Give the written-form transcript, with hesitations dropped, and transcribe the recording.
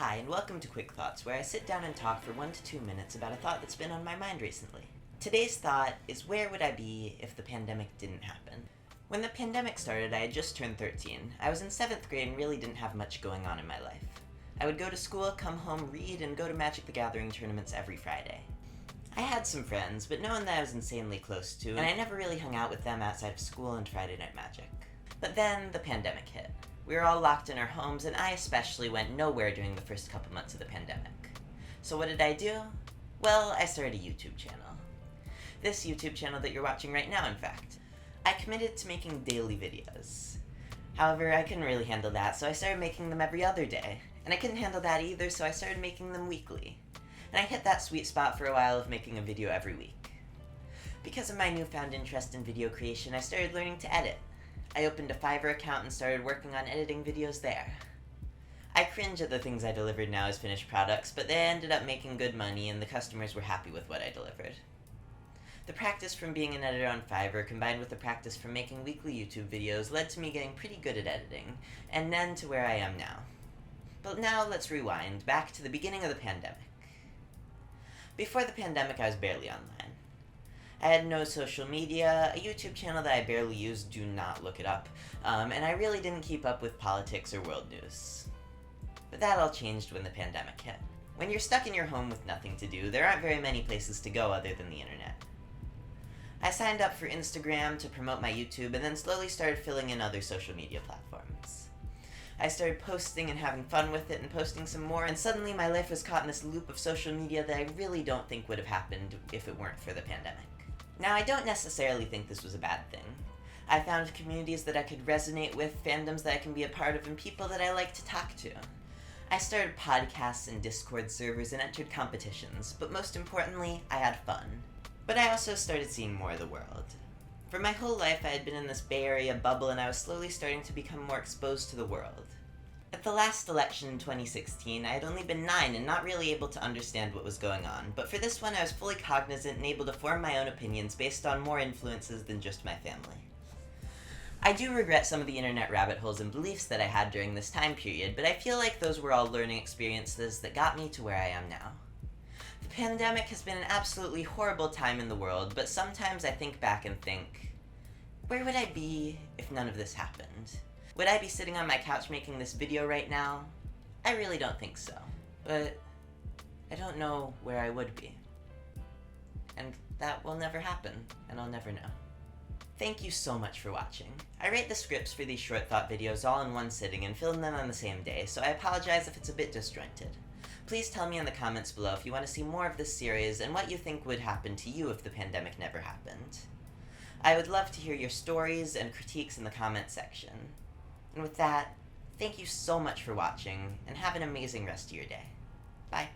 Hi, and welcome to Quick Thoughts, where I sit down and talk for 1 to 2 minutes about a thought that's been on my mind recently. Today's thought is, where would I be if the pandemic didn't happen? When the pandemic started, I had just turned 13. I was in 7th grade and really didn't have much going on in my life. I would go to school, come home, read, and go to Magic the Gathering tournaments every Friday. I had some friends, but no one that I was insanely close to, and I never really hung out with them outside of school and Friday Night Magic. But then the pandemic hit. We were all locked in our homes, and I especially went nowhere during the first couple months of the pandemic. So what did I do? Well, I started a YouTube channel. This YouTube channel that you're watching right now, in fact. I committed to making daily videos. However, I couldn't really handle that, so I started making them every other day. And I couldn't handle that either, so I started making them weekly. And I hit that sweet spot for a while of making a video every week. Because of my newfound interest in video creation, I started learning to edit. I opened a Fiverr account and started working on editing videos there. I cringe at the things I delivered now as finished products, but they ended up making good money and the customers were happy with what I delivered. The practice from being an editor on Fiverr combined with the practice from making weekly YouTube videos led to me getting pretty good at editing, and then to where I am now. But now let's rewind, back to the beginning of the pandemic. Before the pandemic, I was barely online. I had no social media, a YouTube channel that I barely used, do not look it up, and I really didn't keep up with politics or world news. But that all changed when the pandemic hit. When you're stuck in your home with nothing to do, there aren't very many places to go other than the internet. I signed up for Instagram to promote my YouTube and then slowly started filling in other social media platforms. I started posting and having fun with it and posting some more, and suddenly my life was caught in this loop of social media that I really don't think would have happened if it weren't for the pandemic. Now, I don't necessarily think this was a bad thing. I found communities that I could resonate with, fandoms that I can be a part of, and people that I like to talk to. I started podcasts and Discord servers and entered competitions, but most importantly, I had fun. But I also started seeing more of the world. For my whole life, I had been in this Bay Area bubble, and I was slowly starting to become more exposed to the world. At the last election in 2016, I had only been 9 and not really able to understand what was going on, but for this one I was fully cognizant and able to form my own opinions based on more influences than just my family. I do regret some of the internet rabbit holes and beliefs that I had during this time period, but I feel like those were all learning experiences that got me to where I am now. The pandemic has been an absolutely horrible time in the world, but sometimes I think back and think, where would I be if none of this happened? Would I be sitting on my couch making this video right now? I really don't think so. But I don't know where I would be. And that will never happen, and I'll never know. Thank you so much for watching. I write the scripts for these short thought videos all in one sitting and film them on the same day, so I apologize if it's a bit disjointed. Please tell me in the comments below if you want to see more of this series and what you think would happen to you if the pandemic never happened. I would love to hear your stories and critiques in the comments section. And with that, thank you so much for watching, and have an amazing rest of your day. Bye.